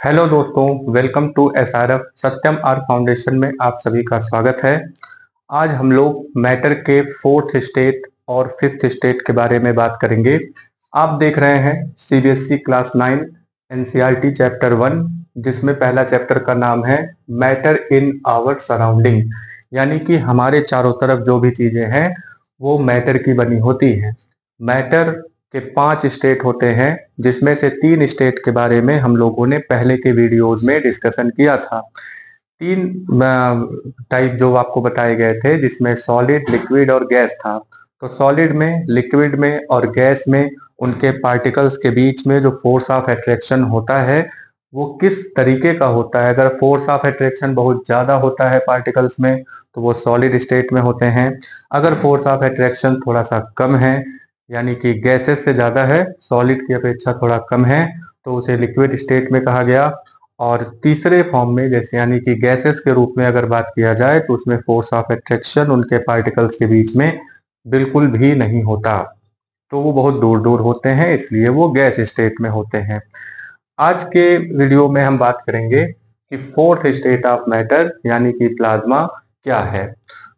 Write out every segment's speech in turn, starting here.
Hello दोस्तों, welcome to SRF Satyam R Foundation में आप सभी का स्वागत है। आज हम लोग मैटर के फोर्थ स्टेट और फिफ्थ स्टेट के बारे में बात करेंगे। आप देख रहे हैं सीबीएसई क्लास 9 एनसीईआरटी चैप्टर 1, जिसमें पहला चैप्टर का नाम है मैटर इन आवर सराउंडिंग, यानी कि हमारे चारों तरफ जो भी चीजें हैं वो मैटर की बनी होती हैं। मैटर के 5 स्टेट होते हैं, जिसमें से 3 स्टेट के बारे में हम लोगों ने पहले के वीडियोस में डिस्कशन किया था। 3 टाइप जो आपको बताए गए थे, जिसमें सॉलिड, लिक्विड और गैस था। तो सॉलिड में, लिक्विड में और गैस में उनके पार्टिकल्स के बीच में जो फोर्स ऑफ अट्रैक्शन होता है वो किस तरीके का होता है। अगर फोर्स ऑफ अट्रैक्शन बहुत ज्यादा होता है पार्टिकल्स में तो वो सॉलिड स्टेट में होते हैं। अगर फोर्स ऑफ अट्रैक्शन थोड़ा सा कम है, यानी कि गैसेस से ज्यादा है, सॉलिड की अपेक्षा थोड़ा कम है, तो उसे लिक्विड स्टेट में कहा गया। और तीसरे फॉर्म में, जैसे यानी कि गैसेस के रूप में अगर बात किया जाए, तो उसमें फोर्स ऑफ अट्रैक्शन उनके पार्टिकल्स के बीच में बिल्कुल भी नहीं होता, तो वो बहुत दूर दूर होते हैं, इसलिए वो गैस स्टेट में होते हैं। आज के वीडियो में हम बात करेंगे कि फोर्थ स्टेट ऑफ मैटर यानी कि प्लाज्मा क्या है।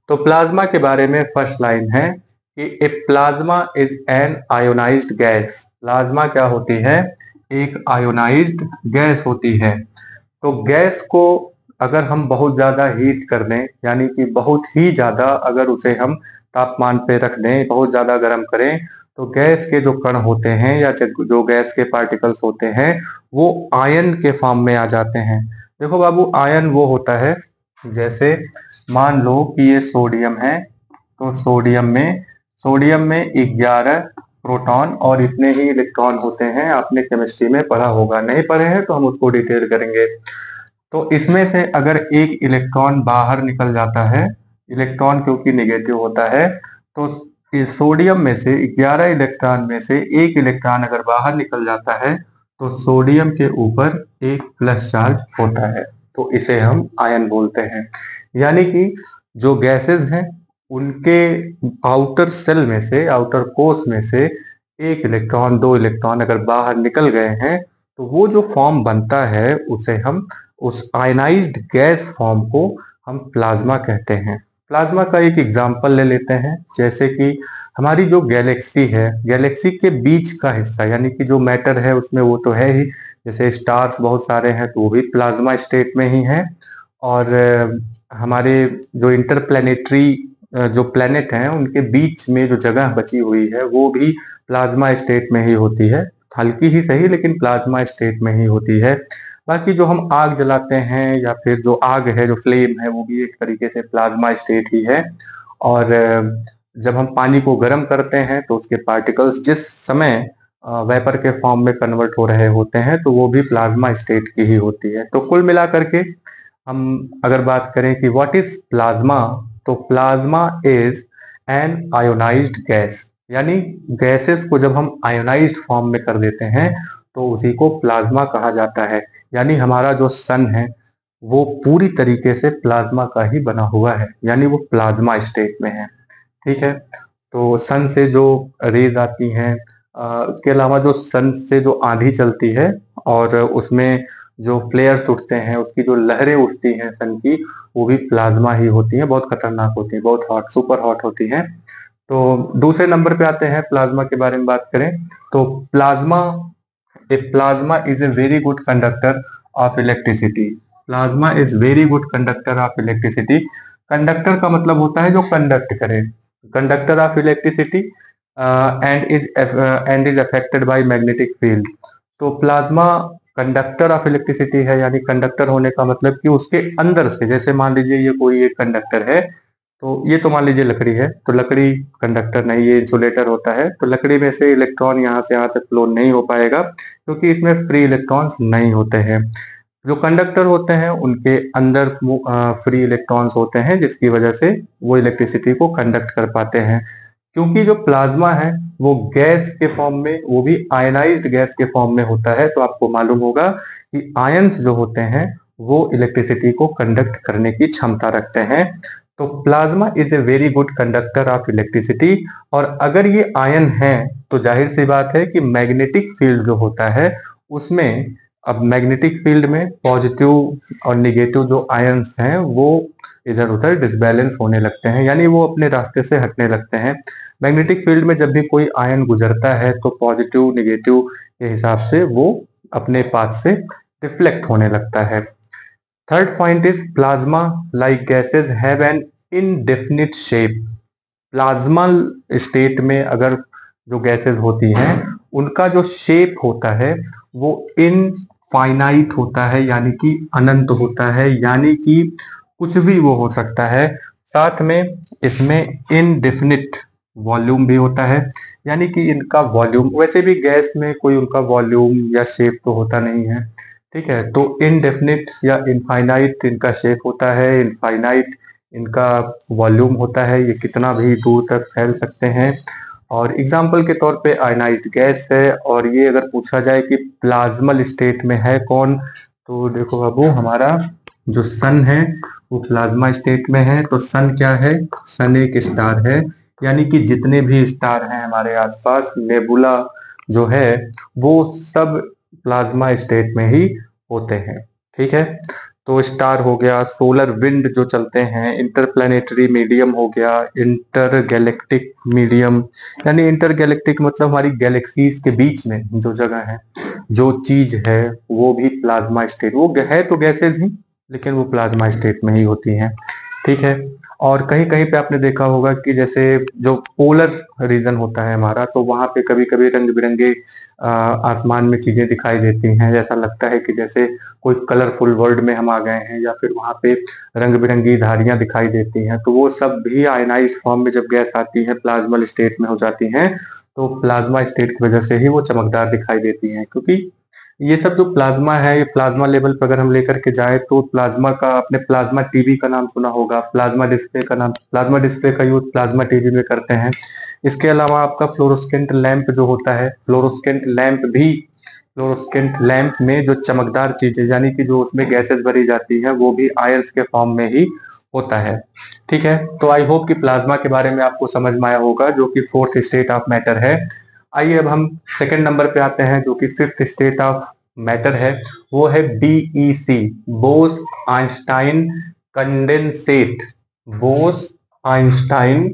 तो प्लाज्मा के बारे में फर्स्ट लाइन है कि a plasma is an ionised gas. Plasma क्या होती है? एक आयोनाइज्ड गैस होती है। तो गैस को अगर हम बहुत ज्यादा हीट कर दें, यानी कि बहुत ही ज्यादा अगर उसे हम तापमान पे रख दें, बहुत ज्यादा गर्म करें, तो गैस के जो कण होते हैं या जो गैस के पार्टिकल्स होते हैं वो आयन के फॉर्म में आ जाते हैं। देखो बाबू, आयन वो होता है, जैसे मान लो कि ये सोडियम है, तो सोडियम में 11 प्रोटॉन और इतने ही इलेक्ट्रॉन होते हैं। आपने केमिस्ट्री में पढ़ा होगा, नहीं पढ़े हैं तो हम उसको डिटेल करेंगे। तो इसमें से अगर एक इलेक्ट्रॉन बाहर निकल जाता है, इलेक्ट्रॉन क्योंकि नेगेटिव होता है, तो इस सोडियम में से 11 इलेक्ट्रॉन में से एक इलेक्ट्रॉन अगर बाहर निकल जाता है तो सोडियम के ऊपर एक प्लस चार्ज होता है, तो इसे हम आयन बोलते हैं। यानी कि जो गैसेस हैं उनके आउटर सेल में से, आउटर कोर्स में से एक इलेक्ट्रॉन, दो इलेक्ट्रॉन अगर बाहर निकल गए हैं तो वो जो फॉर्म बनता है उसे हम, उस आयनाइज्ड गैस फॉर्म को हम प्लाज्मा कहते हैं। प्लाज्मा का एक एग्जांपल ले लेते हैं, जैसे कि हमारी जो गैलेक्सी है, गैलेक्सी के बीच का हिस्सा यानी कि जो मैटर है उसमें वो तो है ही, जैसे स्टार्स बहुत सारे हैं तो वो भी प्लाज्मा स्टेट में ही हैं। और हमारे जो इंटरप्लेनेटरी जो प्लेनेट हैं उनके बीच में जो जगह बची हुई है वो भी प्लाज्मा स्टेट में ही होती है, हल्की ही सही लेकिन प्लाज्मा स्टेट में ही होती है। बाकी जो हम आग जलाते हैं या फिर जो आग है, जो फ्लेम है, वो भी एक तरीके से प्लाज्मा स्टेट ही है। और जब हम पानी को गर्म करते हैं तो उसके पार्टिकल्स जिस समय वेपर के फॉर्म में कन्वर्ट हो रहे होते हैं तो वो भी प्लाज्मा स्टेट की ही होती है। तो कुल मिलाकर के हम अगर बात करें कि व्हाट इज प्लाज्मा, तो plasma is an ionised gas, यानी गैसेस को जब हम आयोनाइज्ड फॉर्म में कर देते हैं तो उसी को प्लाज्मा कहा जाता है। यानी हमारा जो सन है वो पूरी तरीके से प्लाज्मा का ही बना हुआ है, यानी वो प्लाज्मा स्टेट में है। ठीक है, तो सन से जो रेज आती हैं, उसके अलावा जो सन से जो आंधी चलती है और उसमें जो फ्लेयर्स उठते हैं, उसकी जो लहरें उठती हैं सन की, वो भी प्लाज्मा ही होती हैं। बहुत खतरनाक होती है, बहुत हॉट, सुपर हॉट होती हैं। तो दूसरे नंबर पे आते हैं, प्लाज्मा के बारे में बात करें तो plasma, A plasma is a very good conductor of electricity. Plasma is very good conductor of electricity. Conductor का मतलब होता है जो कंडक्ट करे, conductor of electricity and is affected by magnetic field. तो प्लाज्मा कंडक्टर ऑफ इलेक्ट्रिसिटी है, यानी conductor होने का मतलब कि उसके अंदर से, जैसे मान लीजिए ये कोई एक कंडक्टर है, तो ये तो मान लीजिए लकड़ी है, तो लकड़ी कंडक्टर नहीं, ये इंसुलेटर होता है, तो लकड़ी में से इलेक्ट्रॉन यहाँ से यहाँ तक फ्लो नहीं हो पाएगा क्योंकि इसमें फ्री इलेक्ट्रॉन्स नहीं होते हैं। जो कंडक्टर होते हैं उनके अंदर फ्री इलेक्ट्रॉन्स होते हैं, जिसकी वजह से वो इलेक्ट्रिसिटी को कंडक्ट कर पाते हैं। क्योंकि जो प्लाज्मा है वो गैस के फॉर्म में, वो भी आयनाइज्ड गैस के फॉर्म में होता है, तो आपको मालूम होगा कि आयंस जो होते हैं वो इलेक्ट्रिसिटी को कंडक्ट करने की क्षमता रखते हैं। तो plasma is a very good conductor of electricity. और अगर ये आयन है तो जाहिर सी बात है कि मैग्नेटिक फील्ड जो होता है उसमें अब मैग्नेटिक फील्ड में पॉजिटिव और निगेटिव जो आयंस हैं वो इधर उधर डिसबैलेंस होने लगते हैं, यानी वो अपने रास्ते से हटने लगते हैं। मैग्नेटिक फील्ड में जब भी कोई आयन गुजरता है तो पॉजिटिव निगेटिव के हिसाब से वो अपने पाथ से रिफ्लेक्ट होने लगता है। Third point is plasma like gases have an indefinite shape. Plasma state में अगर जो गैसेज होती हैं उनका जो शेप होता है वो इनफाइनाइट होता है, यानी कि अनंत होता है, यानी कि कुछ भी वो हो सकता है। साथ में इसमें इनडेफिनिट वॉल्यूम भी होता है, यानी कि इनका वॉल्यूम, वैसे भी गैस में कोई उनका वॉल्यूम या शेप तो होता नहीं है, ठीक है। तो इनडेफिनिट या इनफाइनाइट इनका शेप होता है, इनफाइनाइट इनका वॉल्यूम होता है, ये कितना भी दूर तक फैल सकते हैं। और एग्जाम्पल के तौर पे आयनाइज्ड गैस है। और ये अगर पूछा जाए कि प्लाज्मल स्टेट में है कौन, तो देखो बाबू, हमारा जो सन है वो प्लाज्मा स्टेट में है। तो सन क्या है? सन एक स्टार है, यानी कि जितने भी स्टार हैं हमारे आसपास, नेबुला जो है वो सब प्लाज्मा स्टेट में ही होते हैं, ठीक है। तो स्टार हो गया, सोलर विंड जो चलते हैं, इंटरप्लैनेटरी मीडियम हो गया, इंटर गैलेक्टिक मीडियम, यानी इंटर गैलेक्टिक मतलब हमारी गैलेक्सीज के बीच में जो जगह है, जो चीज है वो भी प्लाज्मा स्टेट, वो है तो गैसेज ही, लेकिन वो प्लाज्मा स्टेट में ही होती हैं, ठीक है। और कहीं कहीं पे आपने देखा होगा कि जैसे जो पोलर रीजन होता है हमारा, तो वहां पे कभी कभी रंग बिरंगे आसमान में चीजें दिखाई देती हैं, जैसा लगता है कि जैसे कोई कलरफुल वर्ल्ड में हम आ गए हैं, या फिर वहां पे रंग बिरंगी धारियां दिखाई देती हैं। तो वो सब भी आयनाइज्ड फॉर्म में जब गैस आती है, प्लाज्मल स्टेट में हो जाती हैं, तो प्लाज्मा स्टेट की वजह से ही वो चमकदार दिखाई देती हैं। क्योंकि ये सब जो प्लाज्मा है, ये प्लाज्मा लेवल पर अगर हम लेकर के जाए तो प्लाज्मा का, आपने प्लाज्मा टीवी का नाम सुना होगा, प्लाज्मा डिस्प्ले का नाम, प्लाज्मा डिस्प्ले का यूज प्लाज्मा टीवी में करते हैं। इसके अलावा आपका फ्लोरोसेंट लैंप जो होता है, फ्लोरोसेंट लैंप में जो चमकदार चीजें, यानी कि जो उसमें गैसेस भरी जाती है, वो भी आयंस के फॉर्म में ही होता है, ठीक है। तो आई होप कि प्लाज्मा के बारे में आपको समझ में आया होगा, जो कि फोर्थ स्टेट ऑफ मैटर है। आइए अब हम सेकंड नंबर पे आते हैं, जो कि फिफ्थ स्टेट ऑफ मैटर है। वो है BEC, Bose Einstein condensate. Bose Einstein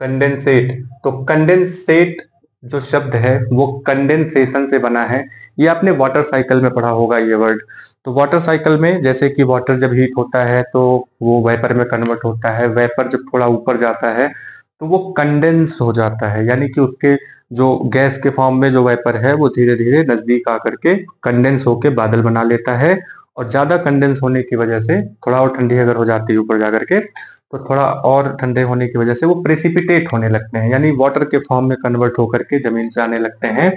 condensate. तो कंडेंसेट जो शब्द है वो कंडेंसेशन से बना है। ये आपने वाटर साइकिल में पढ़ा होगा ये वर्ड। तो वाटर साइकिल में जैसे कि वाटर जब हीट होता है तो वो वेपर में कन्वर्ट होता है, वेपर जब थोड़ा ऊपर जाता है तो वो कंडेंस हो जाता है, यानी कि उसके जो गैस के फॉर्म में जो वेपर है वो धीरे धीरे नजदीक आकर के कंडेंस होके बादल बना लेता है। और ज्यादा कंडेंस होने की वजह से, थोड़ा और ठंडी अगर हो जाती है ऊपर जाकर के, तो थोड़ा और ठंडे होने की वजह से वो प्रेसिपिटेट होने लगते हैं, यानी वाटर के फॉर्म में कन्वर्ट होकर के जमीन पे आने लगते हैं।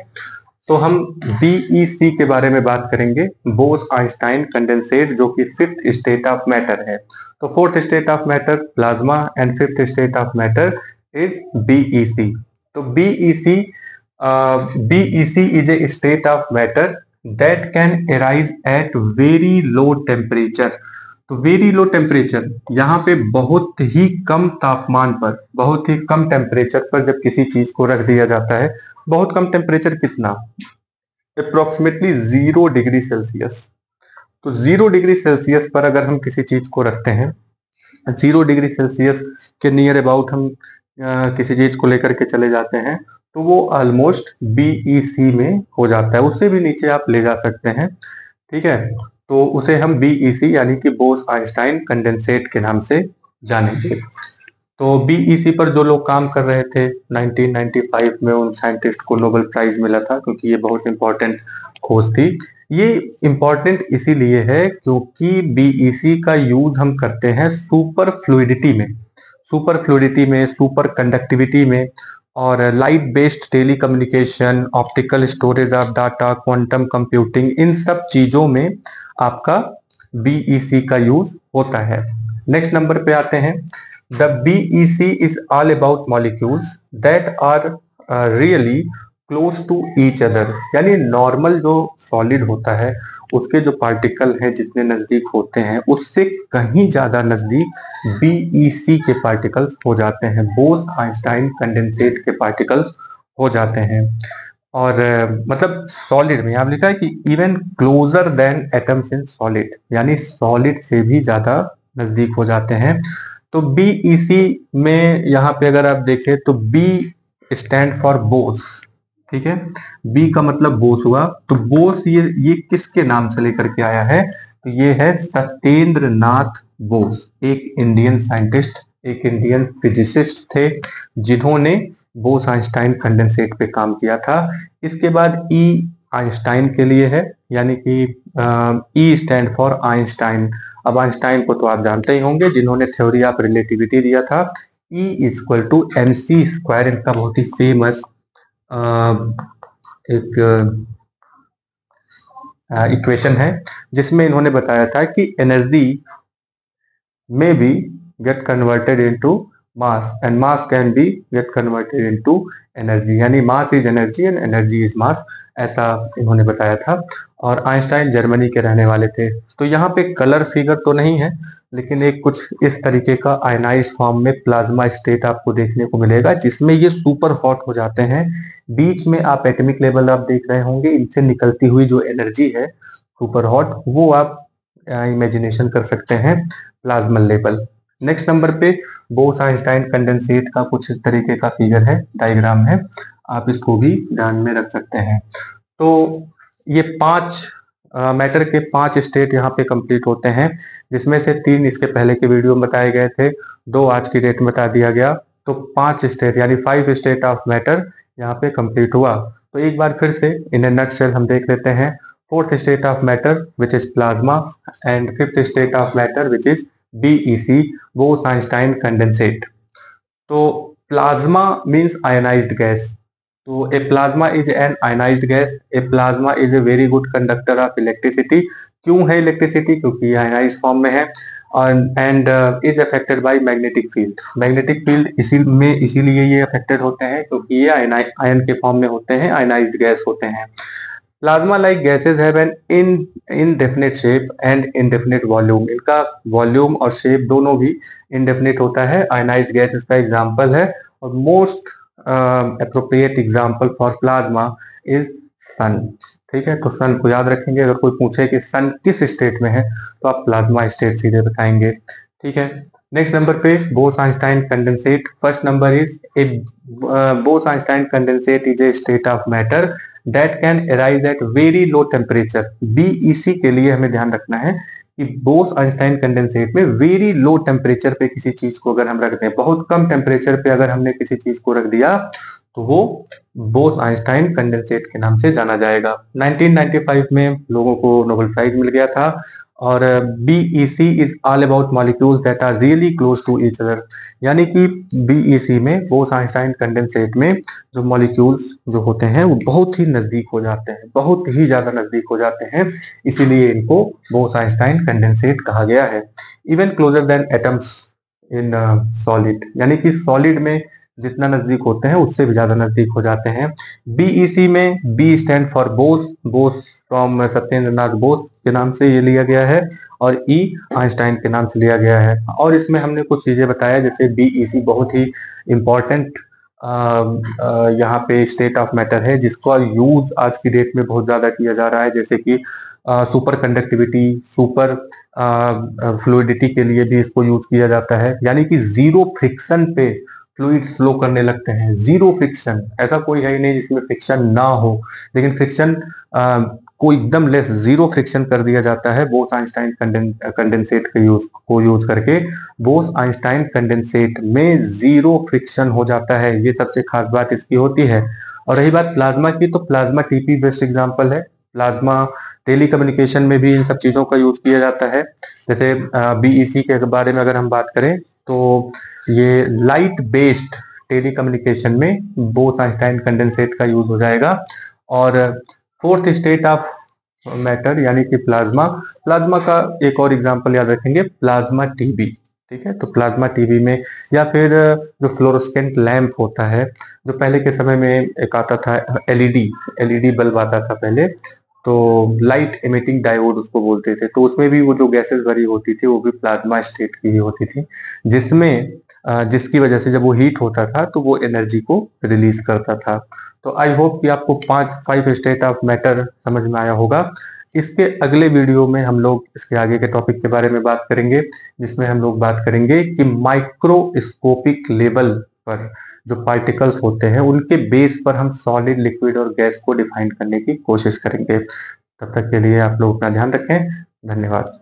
तो हम बीईसी के बारे में बात करेंगे, बोस आइंस्टाइन कंडेंसेट, जो कि फिफ्थ स्टेट ऑफ मैटर है। तो fourth state of matter plasma and fifth state of matter is BEC. तो BEC is a state of matter that can arise at very low temperature. तो very low temperature, यहाँ पे बहुत ही कम तापमान पर, बहुत ही कम टेम्परेचर पर जब किसी चीज को रख दिया जाता है, बहुत कम टेम्परेचर कितना, अप्रोक्सीमेटली 0 डिग्री सेल्सियस। तो 0 डिग्री सेल्सियस पर अगर हम किसी चीज को रखते हैं, 0 डिग्री सेल्सियस के नियर अबाउट हम किसी चीज को लेकर के चले जाते हैं, तो वो ऑलमोस्ट बीईसी में हो जाता है। उससे भी नीचे आप ले जा सकते हैं, ठीक है। तो उसे हम बीईसी यानी कि बोस आइंस्टाइन कंडेंसेट के नाम से जानेंगे। तो बीईसी पर जो लोग काम कर रहे थे 1995 में, उन साइंटिस्ट को नोबेल प्राइज मिला था, क्योंकि ये बहुत इंपॉर्टेंट खोज थी। ये इंपॉर्टेंट इसीलिए है क्योंकि बीईसी का यूज हम करते हैं सुपर फ्लूइडिटी में, सुपर कंडक्टिविटी में, और light based tele communication, optical storage of data, quantum computing, इन सब चीजों में आपका बीईसी का यूज होता है। नेक्स्ट नंबर पे आते हैं। The BEC is all about molecules that are really close to each other, यानी नॉर्मल जो सॉलिड होता है उसके जो पार्टिकल हैं जितने नजदीक होते हैं, उससे कहीं ज्यादा नजदीक बीईसी के पार्टिकल्स हो जाते हैं, बोस आइंस्टाइन कंडेंसेट के पार्टिकल्स हो जाते हैं। और मतलब सॉलिड में यहाँ लिखा है कि even closure then atoms in solid, यानी सॉलिड से भी ज्यादा नजदीक हो जाते हैं। तो बीईसी में यहाँ पे अगर आप देखें तो बी स्टैंड फॉर बोस, ठीक है। बी का मतलब बोस हुआ, तो बोस ये किसके नाम से लेकर के आया है, तो ये है सत्येंद्र नाथ बोस, एक इंडियन साइंटिस्ट, एक इंडियन फिजिसिस्ट थे, जिन्होंने बोस आइंस्टाइन कंडेंसेट पे काम किया था। इसके बाद ई आइंस्टाइन के लिए है, यानी कि ई स्टैंड फॉर आइंस्टाइन। अब आइंस्टाइन को तो आप जानते ही होंगे, जिन्होंने थ्योरी ऑफ रिलेटिविटी दिया था। E equal to M C square, इनका बहुत ही फेमस एक इक्वेशन है, जिसमें इन्होंने बताया था कि energy may be get converted into mass and mass can be get converted into energy, यानी mass is energy and energy is mass, ऐसा इन्होंने बताया था। और आइंस्टाइन जर्मनी के रहने वाले थे। तो यहाँ पे कलर फिगर तो नहीं है, लेकिन एक कुछ इस तरीके का आयनाइज्ड फॉर्म में प्लाज्मा स्टेट आपको देखने को मिलेगा, जिसमें ये सुपर हॉट हो जाते हैं। बीच में आप एटॉमिक लेवल आप देख रहे होंगे, इनसे निकलती हुई जो एनर्जी है सुपर हॉट, वो आप इमेजिनेशन कर सकते हैं प्लाज्मा लेवल। नेक्स्ट नंबर पे बोस आइंस्टाइन कंडेंसेट का कुछ इस तरीके का फिगर है, डायग्राम है, आप इसको भी ध्यान में रख सकते हैं। तो ये पांच मैटर के पांच स्टेट यहाँ पे कंप्लीट होते हैं, जिसमें से तीन इसके पहले के वीडियो में बताए गए थे, दो आज की डेट में बता दिया गया। तो पांच स्टेट यानी 5 स्टेट ऑफ मैटर यहाँ पे कंप्लीट हुआ। तो एक बार फिर से इन नटशेल हम देख लेते हैं। Fourth state of matter which is plasma, and fifth state of matter which is BEC, Bose Einstein condensate. तो प्लाज्मा मीन्स आयनाइज्ड गैस। तो a plasma is an ionised gas, a plasma is a very good conductor of electricity. क्यों है electricity? क्योंकि ये आयनाइज्ड form में है। And is affected by magnetic field. Magnetic field इसीलिए ये अफेक्टेड होते हैं क्योंकि ये आयन के फॉर्म में होते हैं, आयनाइज्ड गैस होते हैं। Plasma like gases have an indefinite shape and indefinite volume. इनका वॉल्यूम और शेप दोनों भी इनडेफिनिट होता है। आयनाइज्ड गैस इसका एग्जांपल है, और most appropriate example for plasma is sun. ठीक है, तो सन को याद रखेंगे। अगर कोई पूछे कि सन किस स्टेट में है, तो आप प्लाज्मा स्टेट सीधे बताएंगे। ठीक है, नेक्स्ट नंबर पे Bose Einstein condensate. First number is a Bose Einstein condensate is a state of matter that can arise at very low temperature। BEC के लिए हमें ध्यान रखना है कि बोस आइंस्टाइन कंडेंसेट में वेरी लो टेम्परेचर पे किसी चीज को अगर हम रख दें, बहुत कम टेम्परेचर पे अगर हमने किसी चीज को रख दिया, तो वो बोस आइंस्टाइन कंडेंसेट के नाम से जाना जाएगा। 1995 में लोगों को नोबेल प्राइज मिल गया था। और BEC is all about molecules that are really close to each other, यानी कि बीईसी में, बोस आइंस्टाइन कंडेंसेट में, जो मॉलिक्यूल्स जो होते हैं वो बहुत ही नजदीक हो जाते हैं, बहुत ही ज्यादा नजदीक हो जाते हैं, इसीलिए इनको बोस आइंस्टाइन कंडेंसेट कहा गया है। Even closure then atoms in solid, यानी कि सॉलिड में जितना नजदीक होते हैं उससे भी ज्यादा नजदीक हो जाते हैं। बीईसी में B stand for Bose, Bose from Satyendra Nath Bose के नाम से ये लिया गया है, और ई आइंस्टाइन के नाम से लिया गया है। और इसमें हमने कुछ चीजें बताया, जैसे बीईसी बहुत ही इंपॉर्टेंट यहाँ पे स्टेट ऑफ मैटर है, जिसका यूज आज की डेट में बहुत ज्यादा किया जा रहा है, जैसे कि सुपर कंडक्टिविटी, सुपर फ्लूइडिटी के लिए भी इसको यूज किया जाता है, यानी कि जीरो फ्रिक्शन पे फ्लूइड फ्लो करने लगते हैं। जीरो फ्रिक्शन, ऐसा कोई है ही नहीं जिसमें फ्रिक्शन ना हो, लेकिन फ्रिक्शन को एकदम लेस, जीरो फ्रिक्शन कर दिया जाता है बोस आइंस्टाइन कंडेंसेट को यूज करके। बोस आइंस्टाइन कंडेंसेट में जीरो फ्रिक्शन हो जाता है, ये सबसे खास बात इसकी होती है। और रही बात प्लाज्मा की, तो प्लाज्मा टीपी बेस्ट एग्जांपल है। प्लाज्मा टेली कम्युनिकेशन में भी इन सब चीजों का यूज किया जाता है। जैसे बीईसी के बारे में अगर हम बात करें, तो ये लाइट बेस्ड टेली कम्युनिकेशन में बोस आइंस्टाइन कंडेंसेट का यूज हो जाएगा। और फोर्थ स्टेट ऑफ मैटर यानी कि प्लाज्मा, प्लाज्मा का एक और एग्जांपल याद रखेंगे, प्लाज्मा टीवी। ठीक है, तो प्लाज्मा टीवी में, या फिर जो फ्लोरोसेंट लैंप होता है, जो पहले के समय में एक आता था, एलईडी बल्ब आता था पहले, तो लाइट एमिटिंग डायोड उसको बोलते थे। तो उसमें भी वो जो गैसेस भरी होती थी वो भी प्लाज्मा स्टेट की ही होती थी, जिसमें जिसकी वजह से जब वो हीट होता था तो वो एनर्जी को रिलीज करता था। तो आई होप कि आपको 5 स्टेट ऑफ मैटर समझ में आया होगा। इसके अगले वीडियो में हम लोग इसके आगे के टॉपिक के बारे में बात करेंगे, जिसमें हम लोग बात करेंगे कि माइक्रोस्कोपिक लेवल पर जो पार्टिकल्स होते हैं उनके बेस पर हम सॉलिड, लिक्विड और गैस को डिफाइन करने की कोशिश करेंगे। तब तक के लिए आप लोग अपना ध्यान रखें। धन्यवाद।